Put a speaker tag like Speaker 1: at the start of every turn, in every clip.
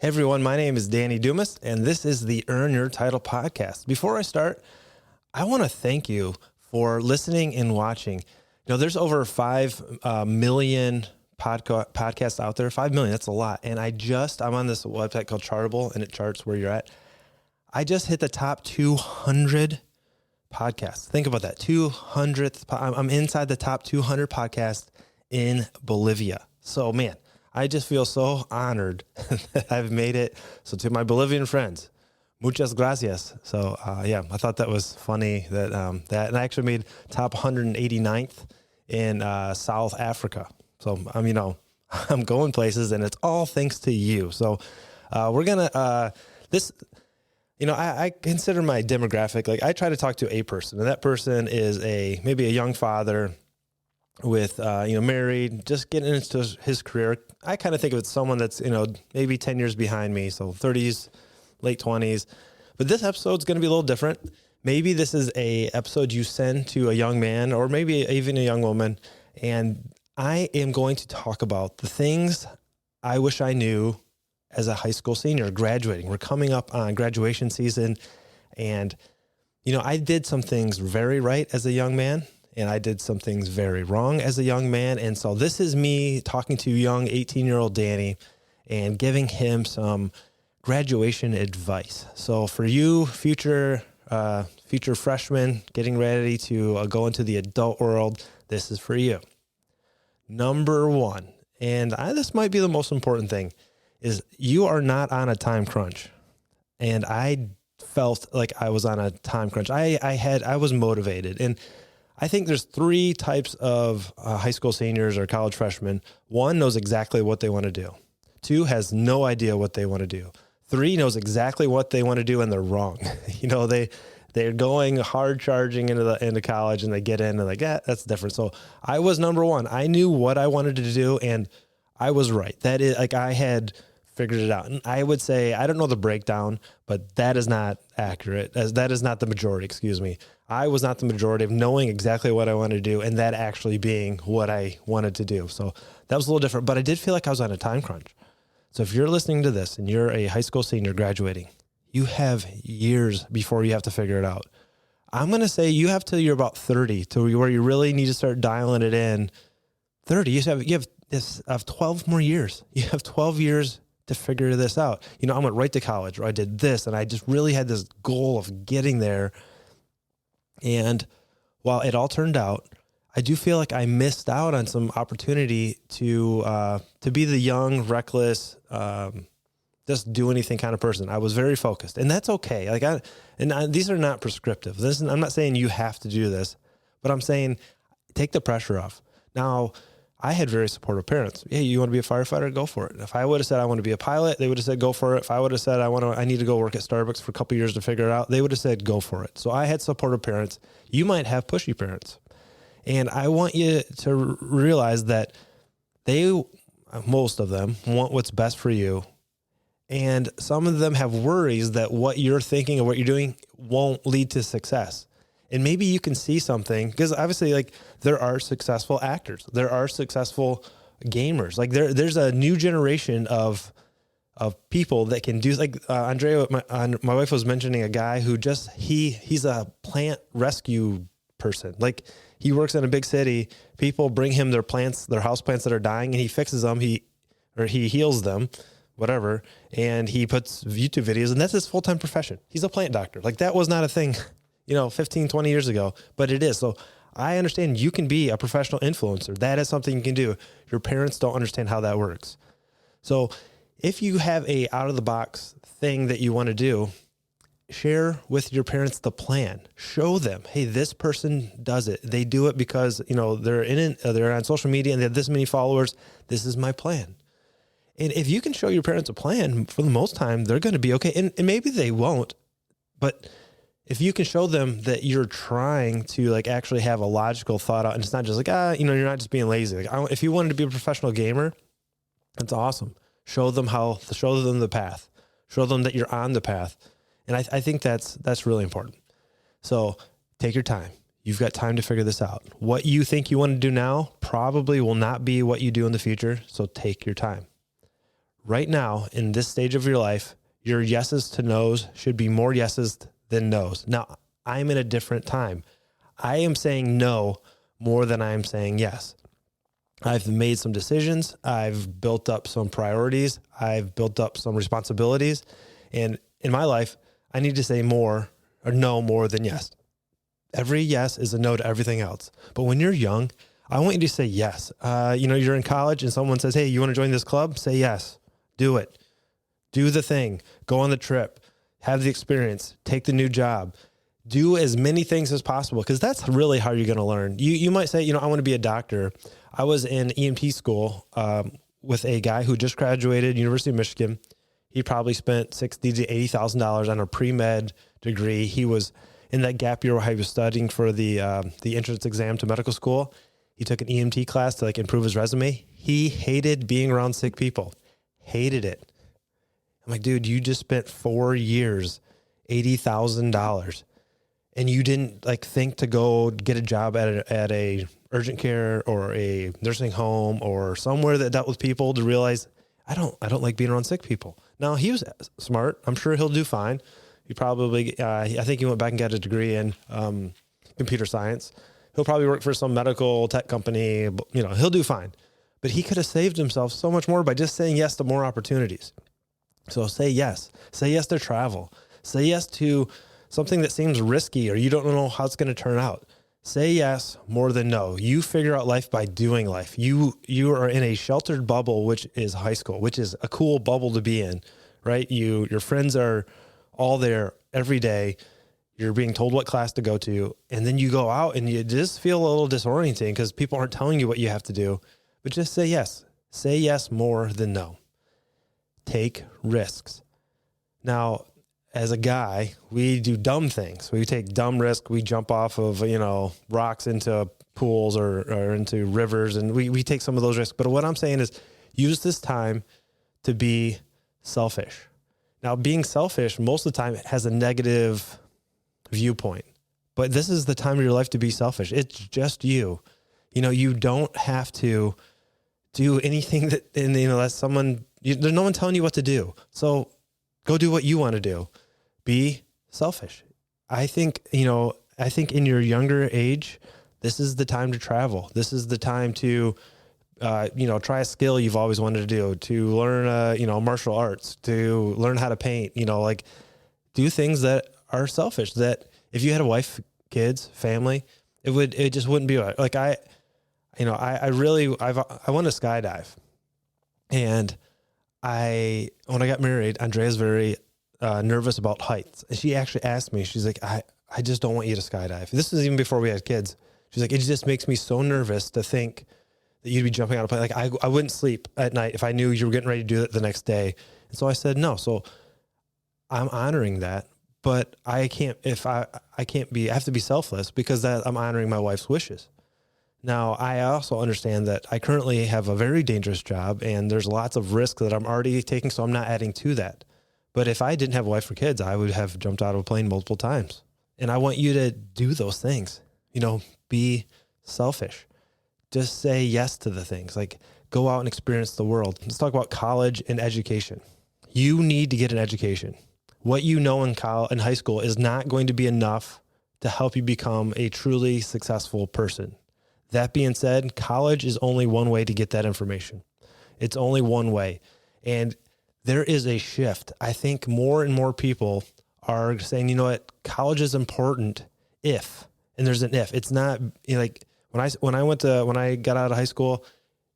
Speaker 1: Hey everyone, my name is Danny Dumas, and this is the Earn Your Title podcast. Before I start, I want to thank you for listening and watching. There's over 5 million podcasts out there. 5 million, that's a lot. And I'm on this website called Chartable, and it charts where you're at. I just hit the top 200 podcasts. Think about that, 200th. I'm inside the top 200 podcasts in Bolivia. So man, I just feel so honored that I've made it. So to my Bolivian friends, muchas gracias. So I thought that was funny that and I actually made top 189th in South Africa. So I'm going places, and it's all thanks to you. So we're gonna I consider my demographic, like I try to talk to a person, and that person is maybe a young father with, married, just getting into his career. I kind of think of it as someone that's, maybe 10 years behind me. So 30s, late 20s, but this episode's going to be a little different. Maybe this is a episode you send to a young man or maybe even a young woman. And I am going to talk about the things I wish I knew as a high school senior graduating. We're coming up on graduation season, and, I did some things very right as a young man, and I did some things very wrong as a young man. And so this is me talking to young 18-year-old Danny and giving him some graduation advice. So for you future freshmen getting ready to go into the adult world, this is for you. Number one, and this might be the most important thing, is you are not on a time crunch. And I felt like I was on a time crunch. I was motivated. And I think there's 3 types of high school seniors or college freshmen. 1 knows exactly what they want to do. 2 has no idea what they want to do. 3 knows exactly what they want to do, and they're wrong. They're going hard charging into college, and they get in and like, that's different. So I was number 1. I knew what I wanted to do, and I was right. That is, like, I had figured it out. And I would say, I don't know the breakdown, but that is not accurate. That is not the majority, excuse me. I was not the majority of knowing exactly what I wanted to do and that actually being what I wanted to do. So that was a little different, but I did feel like I was on a time crunch. So if you're listening to this and you're a high school senior graduating, you have years before you have to figure it out. I'm going to say you have till you're about 30 to where you really need to start dialing it in. 30, you have 12 more years. You have 12 years to figure this out. I went right to college, or I did this, and I just really had this goal of getting there. And while it all turned out, I do feel like I missed out on some opportunity to be the young, reckless, just do anything kind of person. I was very focused, and that's okay. These are not prescriptive. I'm not saying you have to do this, but I'm saying take the pressure off. Now, I had very supportive parents. Hey, you want to be a firefighter? Go for it. If I would have said I want to be a pilot, they would have said go for it. If I would have said I need to go work at Starbucks for a couple of years to figure it out, they would have said go for it. So I had supportive parents. You might have pushy parents. And I want you to realize that most of them want what's best for you. And some of them have worries that what you're thinking or what you're doing won't lead to success. And maybe you can see something, because obviously, there are successful actors, there are successful gamers. There's a new generation of people that can do, Andrea, my wife was mentioning a guy who he's a plant rescue person. He works in a big city. People bring him their house plants that are dying, and he fixes them. He heals them, whatever. And he puts YouTube videos, and that's his full-time profession. He's a plant doctor. That was not a thing 15, 20 years ago, but it is. So I understand you can be a professional influencer. That is something you can do. Your parents don't understand how that works. So if you have a out of the box thing that you want to do, share with your parents the plan. Show them, hey, this person does it. They do it because, they're in it, they're on social media and they have this many followers. This is my plan. And if you can show your parents a plan, for the most time, they're going to be okay. And maybe they won't, but if you can show them that you're trying to actually have a logical thought out, and it's not just you're not just being lazy. If you wanted to be a professional gamer, that's awesome. Show them the path, show them that you're on the path. And I think that's really important. So take your time. You've got time to figure this out. What you think you want to do now probably will not be what you do in the future. So take your time. right now in this stage of your life, your yeses to nos should be more yeses than nos. Now, I'm in a different time. I am saying no more than I'm saying yes. I've made some decisions. I've built up some priorities. I've built up some responsibilities. And in my life, I need to say more or no more than yes. Every yes is a no to everything else. But when you're young, I want you to say yes. You're in college and someone says, hey, you want to join this club? Say yes. Do it. Do the thing. Go on the trip. Have the experience. Take the new job. Do as many things as possible, because that's really how you're going to learn. You might say, I want to be a doctor. I was in EMT school with a guy who just graduated University of Michigan. He probably spent $60,000 to $80,000 on a pre-med degree. He was in that gap year where he was studying for the entrance exam to medical school. He took an EMT class to improve his resume. He hated being around sick people. Hated it. I'm like, dude, you just spent 4 years, $80,000, and you didn't think to go get a job at a urgent care or a nursing home or somewhere that dealt with people to realize I don't like being around sick people. Now, he was smart. I'm sure he'll do fine. He probably, I think he went back and got a degree in computer science. He'll probably work for some medical tech company. He'll do fine. But he could have saved himself so much more by just saying yes to more opportunities. So say yes. Say yes to travel. Say yes to something that seems risky or you don't know how it's going to turn out. Say yes more than no. You figure out life by doing life. You are in a sheltered bubble, which is high school, which is a cool bubble to be in, right? Your friends are all there every day. You're being told what class to go to, and then you go out and you just feel a little disorienting because people aren't telling you what you have to do. But just say yes. Say yes more than no. Take risks. Now, as a guy, we do dumb things. We take dumb risks. We jump off of, rocks into pools or into rivers, and we take some of those risks. But what I'm saying is use this time to be selfish. Now, being selfish most of the time has a negative viewpoint, but this is the time of your life to be selfish. It's just you. You don't have to do anything that's there's no one telling you what to do. So go do what you want to do. Be selfish. I think in your younger age, this is the time to travel. This is the time to, try a skill you've always wanted to do, to learn, martial arts, to learn how to paint, do things that are selfish, that if you had a wife, kids, family, it just wouldn't be right. I want to skydive. And when I got married, Andrea's very nervous about heights. And she actually asked me, she's like, I just don't want you to skydive. This is even before we had kids. She's like, it just makes me so nervous to think that you'd be jumping out of a plane. I wouldn't sleep at night if I knew you were getting ready to do it the next day. And so I said, no. So I'm honoring that, but I have to be selfless because I'm honoring my wife's wishes. Now, I also understand that I currently have a very dangerous job and there's lots of risk that I'm already taking, so I'm not adding to that. But if I didn't have a wife or kids, I would have jumped out of a plane multiple times. And I want you to do those things. Be selfish. Just say yes to the things. Go out and experience the world. Let's talk about college and education. You need to get an education. What you know in high school is not going to be enough to help you become a truly successful person. That being said, college is only one way to get that information. It's only one way. And there is a shift. I think more and more people are saying, you know what, college is important and there's an if. It's not when I got out of high school,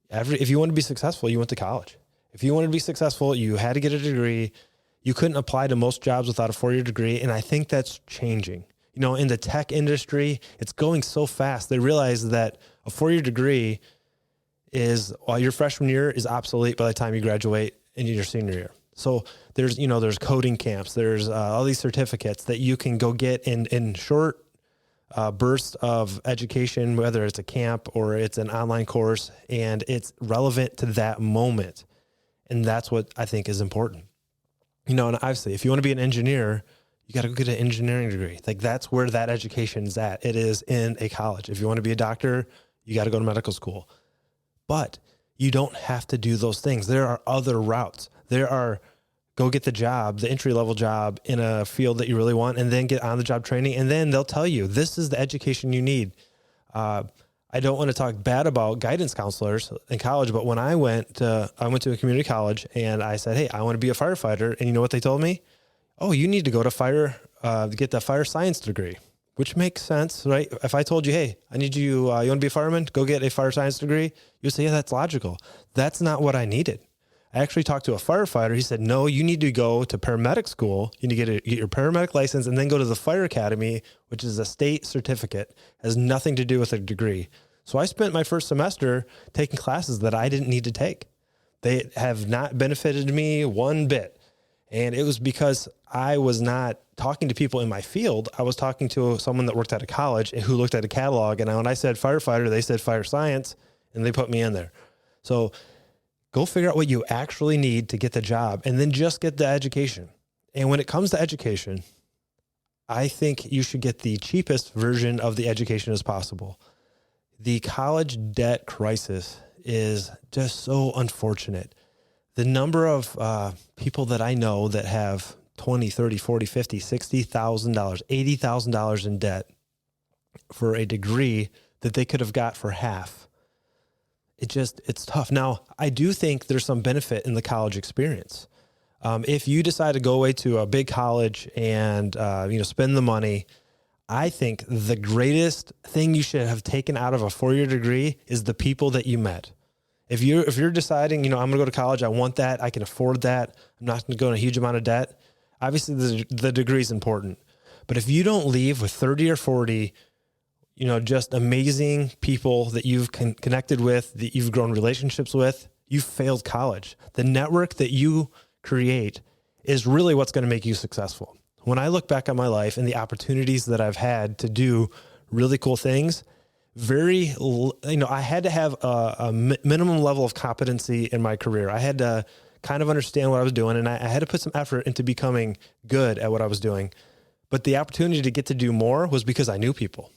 Speaker 1: if you wanted to be successful, you went to college. If you wanted to be successful, you had to get a degree. You couldn't apply to most jobs without a 4-year degree. And I think that's changing. In the tech industry, it's going so fast. They realize that a 4-year degree your freshman year is obsolete by the time you graduate in your senior year. So there's coding camps. There's all these certificates that you can go get in short bursts of education, whether it's a camp or it's an online course, and it's relevant to that moment. And that's what I think is important. And obviously, if you want to be an engineer, you got to go get an engineering degree. That's where that education is at. It is in a college. If you want to be a doctor, you got to go to medical school. But you don't have to do those things. There are other routes. There are go get the job, the entry level job in a field that you really want, and then get on the job training. And then they'll tell you, this is the education you need. I don't want to talk bad about guidance counselors in college, but when I went to a community college and I said, hey, I want to be a firefighter. And you know what they told me? Oh, you need to go to get the fire science degree, which makes sense, right? If I told you, hey, I need you, you want to be a fireman? Go get a fire science degree. You'd say, yeah, that's logical. That's not what I needed. I actually talked to a firefighter. He said, no, you need to go to paramedic school. You need to get your paramedic license and then go to the fire academy, which is a state certificate, has nothing to do with a degree. So I spent my first semester taking classes that I didn't need to take. They have not benefited me one bit. And it was because I was not talking to people in my field. I was talking to someone that worked at a college who looked at a catalog. And when I said firefighter, they said fire science, and they put me in there. So go figure out what you actually need to get the job, and then just get the education. And when it comes to education, I think you should get the cheapest version of the education as possible. The college debt crisis is just so unfortunate. The number of people that I know that have $20, $30, $40, $50, $60,000, $80,000 in debt for a degree that they could have got for half. It's tough. Now, I do think there's some benefit in the college experience. If you decide to go away to a big college and, spend the money, I think the greatest thing you should have taken out of a 4-year degree is the people that you met. If you're deciding, I'm going to go to college, I want that, I can afford that, I'm not going to go in a huge amount of debt. Obviously the degree is important, but if you don't leave with 30 or 40, just amazing people that you've connected with, that you've grown relationships with, you've failed college. The network that you create is really what's going to make you successful. When I look back on my life and the opportunities that I've had to do really cool things, I had to have a minimum level of competency in my career. I had to kind of understand what I was doing, and I had to put some effort into becoming good at what I was doing. But the opportunity to get to do more was because I knew people.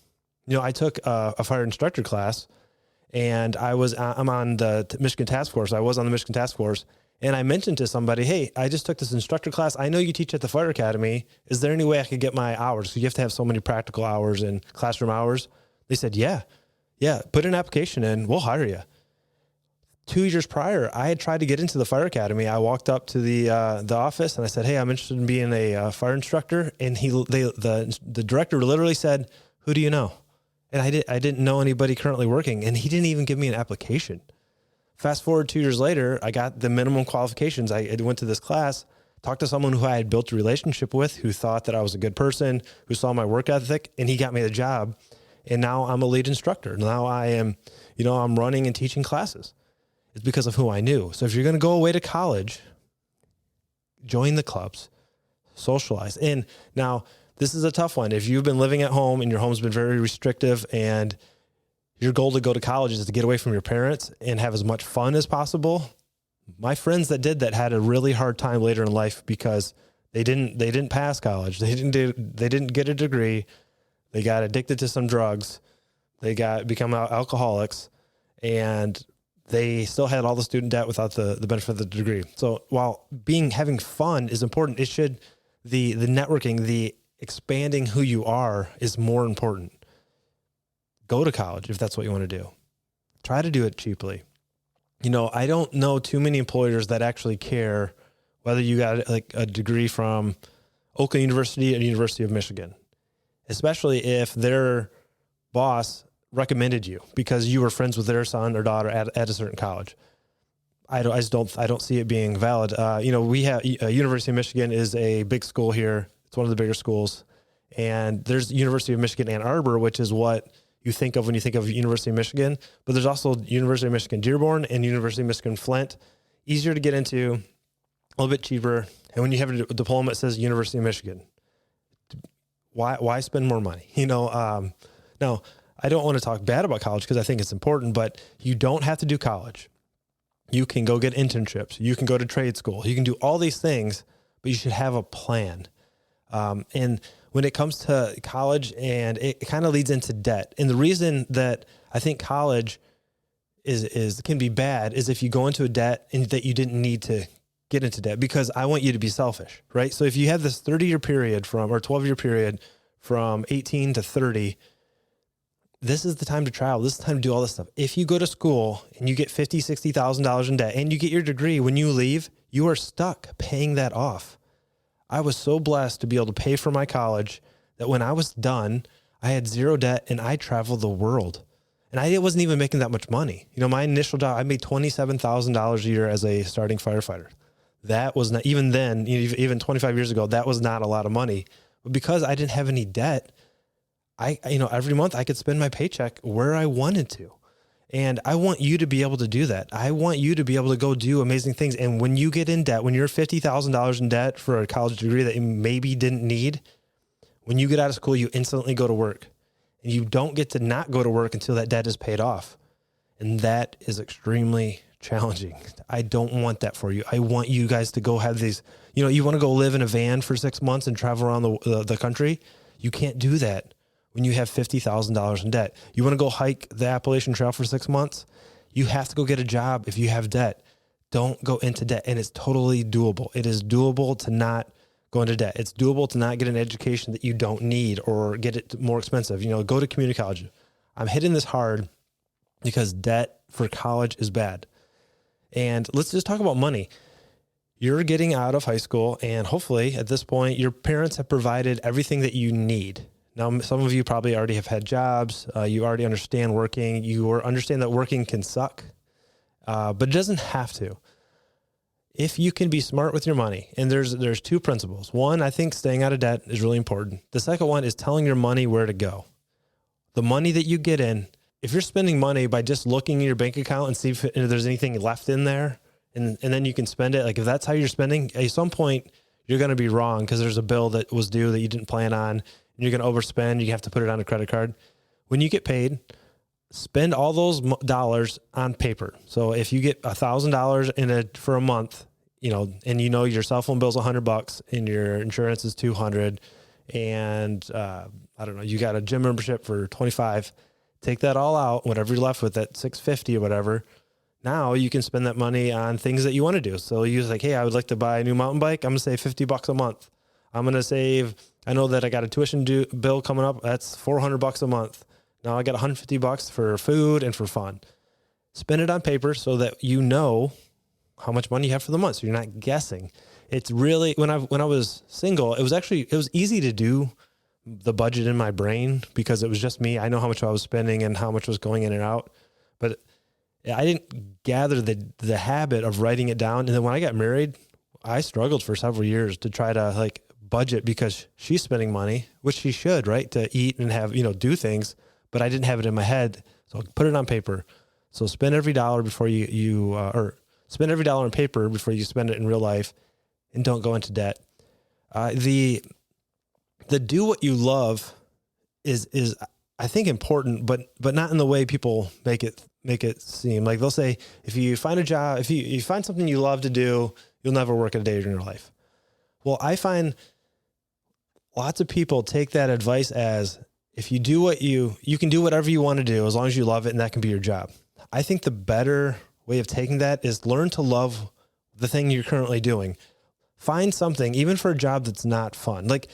Speaker 1: I took a fire instructor class, and I'm on the Michigan Task Force. I was on the Michigan Task Force, and I mentioned to somebody, hey, I just took this instructor class. I know you teach at the fire academy. Is there any way I could get my hours? So you have to have so many practical hours and classroom hours. They said, yeah, put an application in. We'll hire you. 2 years prior, I had tried to get into the fire academy. I walked up to the office and I said, hey, I'm interested in being a fire instructor. And the director literally said, who do you know? And I didn't know anybody currently working, and he didn't even give me an application. Fast forward 2 years later, I got the minimum qualifications. I went to this class, talked to someone who I had built a relationship with, who thought that I was a good person, who saw my work ethic, and he got me the job. And now I'm a lead instructor. Now I am, I'm running and teaching classes. It's because of who I knew. So if you're going to go away to college, join the clubs, socialize. And now, this is a tough one. If you've been living at home and your home's been very restrictive and your goal to go to college is to get away from your parents and have as much fun as possible, my friends that did that had a really hard time later in life because they didn't pass college. They didn't get a degree. They got addicted to some drugs. They become alcoholics, and they still had all the student debt without the benefit of the degree. So while having fun is important, the networking, the expanding who you are is more important. Go to college if that's what you want to do. Try to do it cheaply. I don't know too many employers that actually care whether you got like a degree from Oakland University or University of Michigan, especially if their boss recommended you because you were friends with their son or daughter at a certain college. I don't see it being valid. We have University of Michigan is a big school here. It's one of the bigger schools. And there's University of Michigan Ann Arbor, which is what you think of when you think of University of Michigan. But there's also University of Michigan Dearborn and University of Michigan Flint. Easier to get into, a little bit cheaper. And when you have a diploma, it says University of Michigan. Why spend more money? Now, I don't want to talk bad about college because I think it's important, but you don't have to do college. You can go get internships. You can go to trade school. You can do all these things, but you should have a plan. And when it comes to college, and it kind of leads into debt. And the reason that I think college can be bad is if you go into a debt and that you didn't need to get into debt because I want you to be selfish, right? So if you have this 30-year period or 12-year period from 18 to 30, this is the time to travel. This is the time to do all this stuff. If you go to school and you get $50,000, $60,000 in debt and you get your degree, when you leave, you are stuck paying that off. I was so blessed to be able to pay for my college that when I was done, I had zero debt and I traveled the world. And I wasn't even making that much money. My initial job, I made $27,000 a year as a starting firefighter. That was not, even then, even 25 years ago, that was not a lot of money. But because I didn't have any debt, every month I could spend my paycheck where I wanted to. And I want you to be able to do that. I want you to be able to go do amazing things. And when you get in debt, when you're $50,000 in debt for a college degree that you maybe didn't need, when you get out of school, you instantly go to work. And you don't get to not go to work until that debt is paid off. And that is extremely challenging. I don't want that for you. I want you guys to go have these, you want to go live in a van for 6 months and travel around the country. You can't do that when you have $50,000 in debt. You want to go hike the Appalachian Trail for 6 months. You have to go get a job if you have debt. Don't go into debt. And it's totally doable. It is doable to not go into debt. It's doable to not get an education that you don't need or get it more expensive. Go to community college. I'm hitting this hard because debt for college is bad. And let's just talk about money. You're getting out of high school and hopefully at this point, your parents have provided everything that you need. Now, some of you probably already have had jobs. You already understand working. You understand that working can suck, but it doesn't have to. If you can be smart with your money, and there's two principles. One, I think staying out of debt is really important. The second one is telling your money where to go. The money that you get in, if you're spending money by just looking at your bank account and see if there's anything left in there, and then you can spend it, like if that's how you're spending, at some point you're going to be wrong because there's a bill that was due that you didn't plan on, and you're going to overspend. You have to put it on a credit card. When you get paid, spend all those dollars on paper. So if you get $1,000 for a month, and your cell phone bill's $100 and your insurance is $200 and, I don't know, you got a gym membership for $25, take that all out, whatever you're left with at $650 or whatever. Now you can spend that money on things that you want to do. So you like, hey, I would like to buy a new mountain bike. I'm going to save $50 a month. I'm going to save, I know that I got a tuition bill coming up. That's $400 a month. Now I got $150 for food and for fun. Spend it on paper so that you know how much money you have for the month. So you're not guessing. It's really, when I was single, it was easy to do the budget in my brain because it was just me. I know how much I was spending and how much was going in and out, but I didn't gather the habit of writing it down. And then when I got married, I struggled for several years to try to budget because she's spending money, which she should, right? To eat and have, do things, but I didn't have it in my head. So put it on paper. So spend every dollar before spend every dollar on paper before you spend it in real life, and don't go into debt. The do what you love is I think important, but not in the way people make it seem. Like they'll say, if you find a job, if you find something you love to do, you'll never work a day in your life. Well, I find lots of people take that advice as if you do what you can do whatever you want to do as long as you love it, and that can be your job. I think the better way of taking that is learn to love the thing you're currently doing. Find something, even for a job that's not fun. Like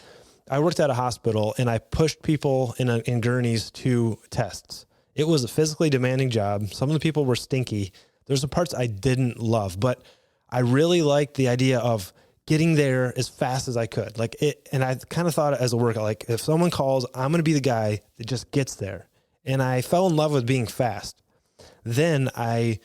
Speaker 1: I worked at a hospital and I pushed people in gurneys to tests. It was a physically demanding job. Some of the people were stinky. There's some parts I didn't love, but I really liked the idea of getting there as fast as I could. And I kind of thought it as a workout. Like if someone calls, I'm going to be the guy that just gets there. And I fell in love with being fast. Then I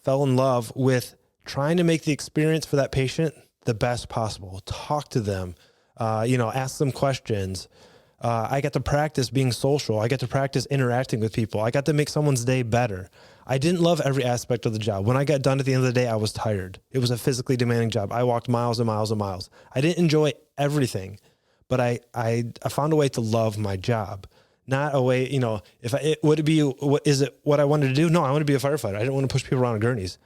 Speaker 1: fell in love with trying to make the experience for that patient the best possible. Talk to them, ask them questions. I got to practice being social. I got to practice interacting with people. I got to make someone's day better. I didn't love every aspect of the job. When I got done at the end of the day, I was tired. It was a physically demanding job. I walked miles and miles and miles. I didn't enjoy everything, but I found a way to love my job. Not a way, is it what I wanted to do? No, I want to be a firefighter. I didn't want to push people around in gurneys,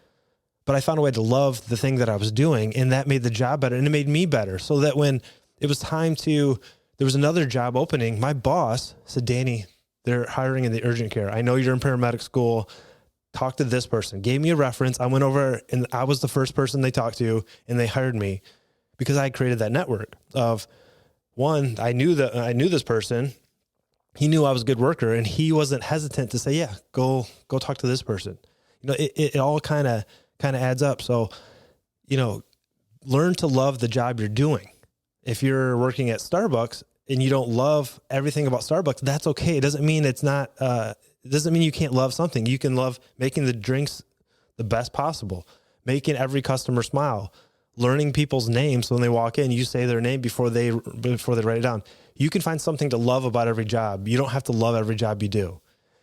Speaker 1: but I found a way to love the thing that I was doing, and that made the job better, and it made me better. So that when it was time there was another job opening, my boss said, Danny, they're hiring in the urgent care. I know you're in paramedic school. talked to this person, gave me a reference. I went over and I was the first person they talked to, and they hired me because I created that network of, one, I knew this person. He knew I was a good worker, and he wasn't hesitant to say, yeah, go talk to this person. It all kind of adds up. So, learn to love the job you're doing. If you're working at Starbucks and you don't love everything about Starbucks, that's okay. It doesn't mean it's not, it doesn't mean you can't love something. You can love making the drinks the best possible, making every customer smile, learning people's names. So when they walk in, you say their name before they write it down. You can find something to love about every job. You don't have to love every job you do.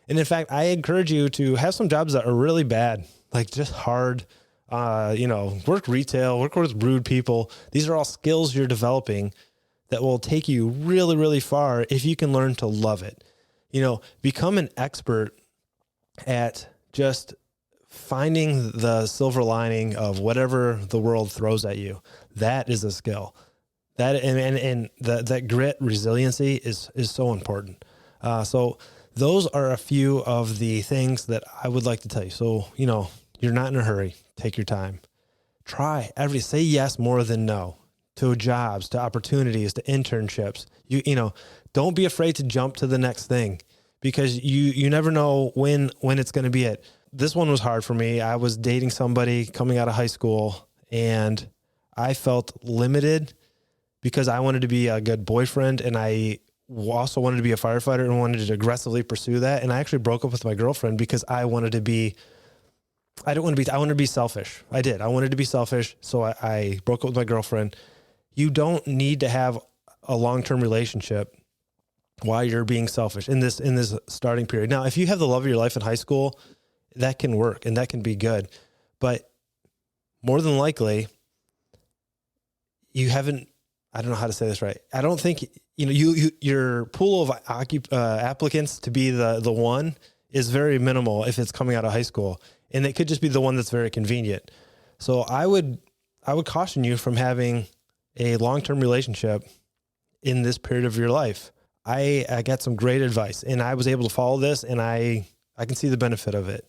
Speaker 1: And in fact, I encourage you to have some jobs that are really bad, like just hard, work retail, work with rude people. These are all skills you're developing that will take you really, really far if you can learn to love it. Become an expert at just finding the silver lining of whatever the world throws at you. That is a skill. That that grit, resiliency is so important. So those are a few of the things that I would like to tell you. So, you're not in a hurry. Take your time. Say yes more than no to jobs, to opportunities, to internships. Don't be afraid to jump to the next thing, because you never know when it's going to be it. This one was hard for me. I was dating somebody coming out of high school, and I felt limited because I wanted to be a good boyfriend, and I also wanted to be a firefighter and wanted to aggressively pursue that. And I actually broke up with my girlfriend because I wanted to be selfish. I did. I wanted to be selfish. So I broke up with my girlfriend. You don't need to have a long-term relationship while you're being selfish in this starting period. Now, if you have the love of your life in high school, that can work and that can be good. But more than likely, you haven't, I don't know how to say this right. I don't think, your pool of applicants to be the one is very minimal if it's coming out of high school, and it could just be the one that's very convenient. So I would caution you from having a long-term relationship in this period of your life. I got some great advice, and I was able to follow this, and I can see the benefit of it.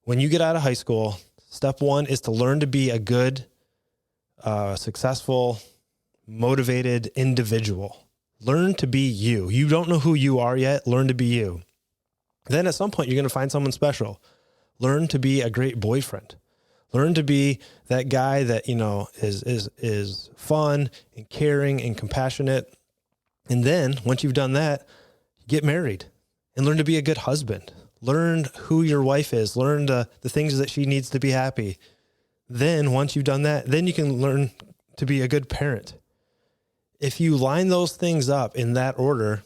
Speaker 1: When you get out of high school, step one is to learn to be a good, successful, motivated individual. Learn to be you. You don't know who you are yet. Learn to be you. Then at some point, you're going to find someone special. Learn to be a great boyfriend. Learn to be that guy that, is fun and caring and compassionate. And then once you've done that, get married and learn to be a good husband. Learn who your wife is. Learn the things that she needs to be happy. Then once you've done that, then you can learn to be a good parent. If you line those things up in that order,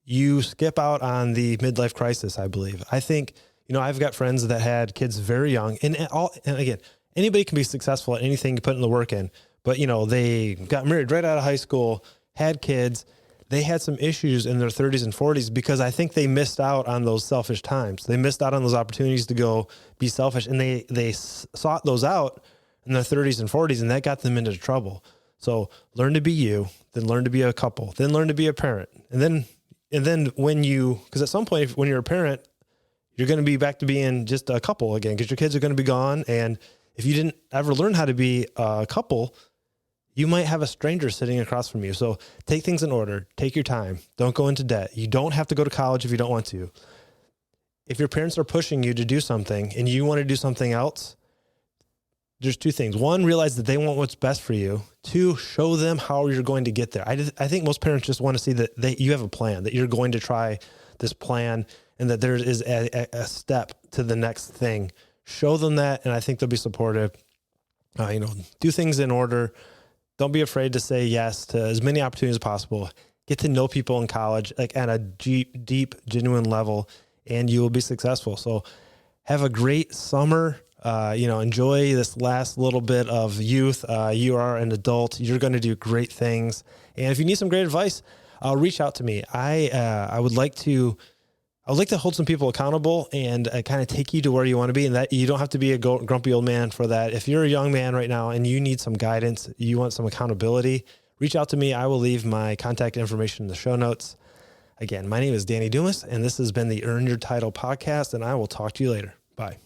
Speaker 1: you skip out on the midlife crisis, I believe. I think, I've got friends that had kids very young, and again, anybody can be successful at anything you put in the work in, but they got married right out of high school, had kids. They had some issues in their 30s and 40s because I think they missed out on those selfish times. They missed out on those opportunities to go be selfish, and they sought those out in their 30s and 40s, and that got them into trouble. So learn to be you, then learn to be a couple, then learn to be a parent. And then because at some point when you're a parent, you're going to be back to being just a couple again, because your kids are going to be gone. And if you didn't ever learn how to be a couple, you might have a stranger sitting across from you. So take things in order, take your time, don't go into debt. You don't have to go to college if you don't want to. If your parents are pushing you to do something and you want to do something else, there's two things. One, realize that they want what's best for you. Two, show them how you're going to get there. I think most parents just want to see that you have a plan, that you're going to try this plan, and that there is a step to the next thing. Show them that, and I think they'll be supportive. Do things in order. Don't be afraid to say yes to as many opportunities as possible. Get to know people in college, like at a deep, genuine level, and you will be successful. So have a great summer. Enjoy this last little bit of youth. You are an adult. You're going to do great things. And if you need some great advice, reach out to me. I would like to hold some people accountable and kind of take you to where you want to be. And that you don't have to be a grumpy old man for that. If you're a young man right now and you need some guidance, you want some accountability, reach out to me. I will leave my contact information in the show notes. Again, my name is Danny Dumas, and this has been the Earn Your Title podcast, and I will talk to you later. Bye.